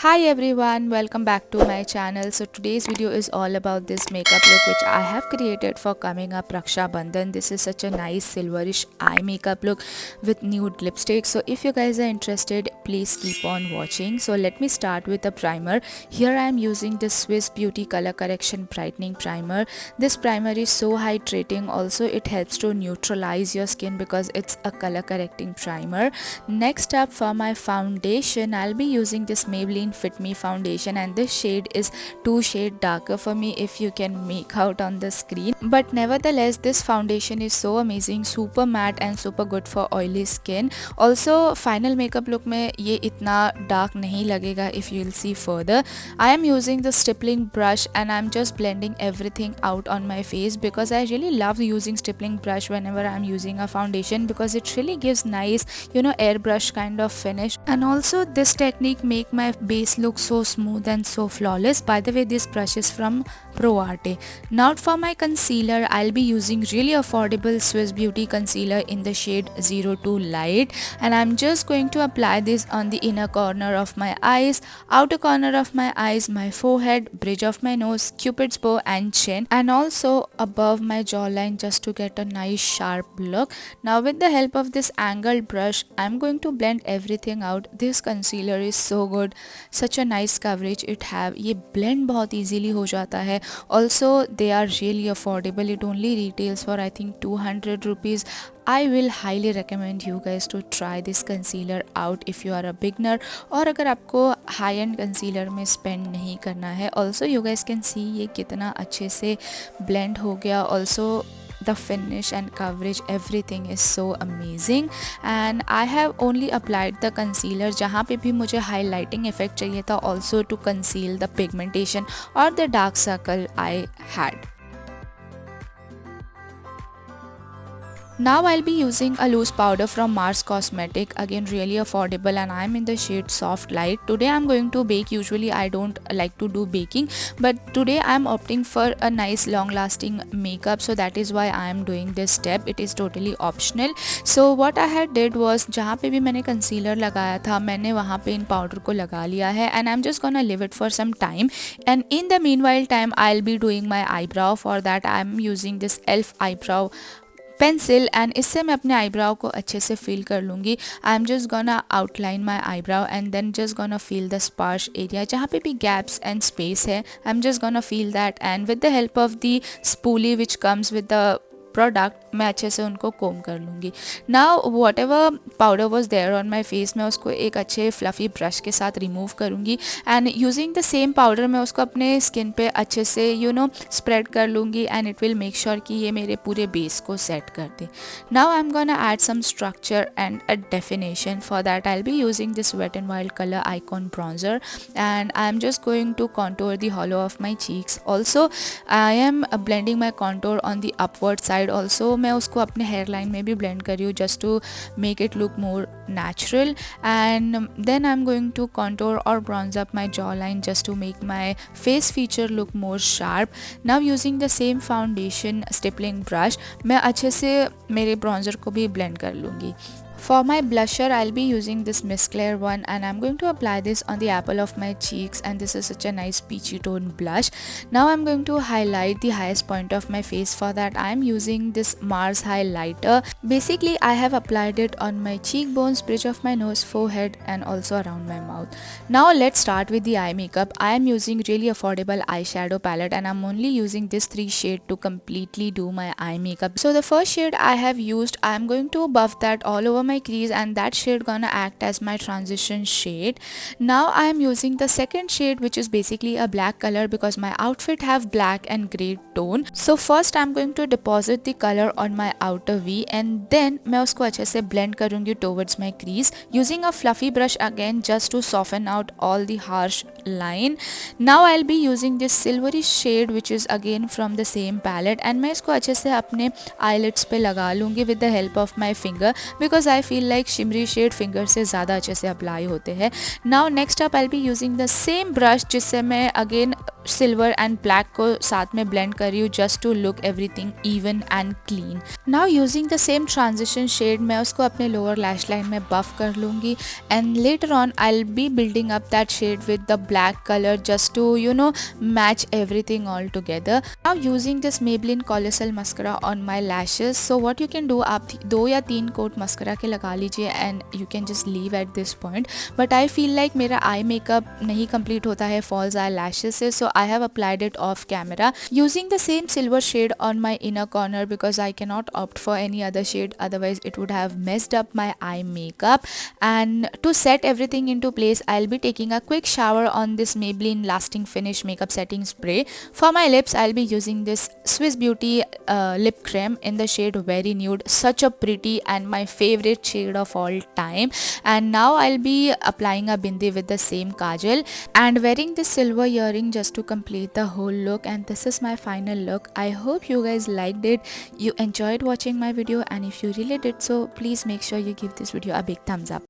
Hi everyone, welcome back to my channel. So today's video is all about this makeup look which I have created for coming up Raksha Bandhan. This is such a nice silverish eye makeup look with nude lipstick. So if you guys are interested, please keep on watching. So let me start with a primer. Here I am using this Swiss Beauty Color Correction Brightening Primer. This primer is so hydrating. Also it helps to neutralize your skin because it's a color correcting primer. Next up, for my foundation, I'll be using this Maybelline Fit Me foundation, and this shade is 2 shade darker for me if you can make out on the screen. But nevertheless, this foundation is so amazing, super matte and super good for oily skin. Also final makeup look में ये इतना dark नहीं लगेगा if you'll see further. I am using the stippling brush and I'm just blending everything out on my face because I really love using stippling brush whenever I'm using a foundation because it really gives nice airbrush kind of finish. And also this technique make my base look so smooth and so flawless. By the way, this brush is from ProArte. Now for my concealer, I'll be using really affordable Swiss Beauty concealer in the shade 02 Light, and I'm just going to apply this on the inner corner of my eyes, outer corner of my eyes, my forehead, bridge of my nose, cupid's bow and chin, and also above my jawline just to get a nice sharp look. Now with the help of this angled brush, I'm going to blend everything out. This concealer is so good, such a nice coverage it have. ये blend बहुत easily हो जाता है. Also they are really affordable. It only retails for I think 200 rupees. I will highly recommend you guys to try this concealer out if you are a beginner और अगर आपको high end concealer में spend नहीं करना है. Also you guys can see ये कितना अच्छे से blend हो गया. Also the finish and coverage, everything is so amazing. And I have only applied the concealer जहाँ पे भी मुझे highlighting effect चाहिए था, also to conceal the pigmentation or the dark circle I had. Now I'll be using a loose powder from Mars Cosmetic, again really affordable, and I'm in the shade Soft Light. Today I'm going to bake. Usually I don't like to do baking, but today I'm opting for a nice long lasting makeup, so that is why I am doing this step. It is totally optional. So what I had did was जहाँ पे भी मैंने concealer लगाया था मैंने वहाँ पे इन powder को लगा लिया है, and I'm just gonna leave it for some time. And in the meanwhile time I'll be doing my eyebrow. For that I'm using this ELF eyebrow pencil and इससे मैं अपने आईब्राव को अच्छे से फील कर लूँगी. I am just gonna outline my eyebrow and then just gonna fill the sparse area जहाँ पे भी गैप्स एंड स्पेस है. I am just gonna fill that and with the help of the spoolie which comes with the product मैं अच्छे से उनको comb कर लूँगी. Now whatever powder was there on my face मैं उसको एक अच्छे फ्लफ़ी ब्रश के साथ रिमूव करूँगी and using the same powder मैं उसको अपने स्किन पे अच्छे से स्प्रेड कर लूँगी and it will make sure कि ये मेरे पूरे बेस को सेट कर दे. Now I am gonna add some structure and a definition. For that I will be using this wet and wild colour icon bronzer and I am just going to contour the hollow of my cheeks. Also I am blending my contour on the upward side. Also मैं उसको अपने hair line में भी blend कर रही हूँ just to make it look more natural. And then I'm going to contour or bronze up my jawline just to make my face feature look more sharp. Now using the same foundation stippling brush मैं अच्छे से मेरे bronzer को भी blend कर लूँगी. For my blusher, I'll be using this Miss Claire one and I'm going to apply this on the apple of my cheeks, and this is such a nice peachy tone blush. Now I'm going to highlight the highest point of my face. For that I'm using this Mars highlighter. Basically I have applied it on my cheekbones, bridge of my nose, forehead and also around my mouth. Now let's start with the eye makeup. I am using really affordable eyeshadow palette and I'm only using this 3 shade to completely do my eye makeup. So the first shade I have used, I am going to buff that all over my crease and that shade gonna act as my transition shade. Now I am using the second shade which is basically a black color because my outfit have black and grey tone. So first I am going to deposit the color on my outer V and then मैं उसको अच्छे से blend करूँगी towards my crease using a fluffy brush again just to soften out all the harsh line. Now I'll be using this silvery shade which is again from the same palette and मैं इसको अच्छे से अपने eyelids पे लगा लूँगी with the help of my finger because I feel like shimmery shade finger से ज़्यादा अच्छे से अप्लाई होते हैं. Now next up I'll be using the same brush जिससे मैं again सिल्वर एंड ब्लैक को साथ में ब्लेंड कर रही हूँ just to look everything even and clean. Now using the same transition shade मैं उसको अपने लोअर लैश लाइन में बफ कर लूँगी and later on I will be building up that shade with the black colour just to match everything all together. Now using this Maybelline Colossal mascara on my lashes. So what you can do, आप 2 या 3 coat mascara के लगा लीजिए and you can just leave at this point. But I feel like मेरा eye makeup नहीं complete होता है false eyelashes से, so I have applied it off camera using the same silver shade on my inner corner because I cannot opt for any other shade, otherwise it would have messed up my eye makeup. And to set everything into place, I'll be taking a quick shower on this Maybelline Lasting Finish makeup setting spray. For my lips, I'll be using this Swiss Beauty lip cream in the shade Very Nude, such a pretty and my favorite shade of all time. And now I'll be applying a bindi with the same kajal and wearing this silver earring just to complete the whole look. And this is my final look. I hope you guys liked it, you enjoyed watching my video, and if you really did so, please make sure you give this video a big thumbs up.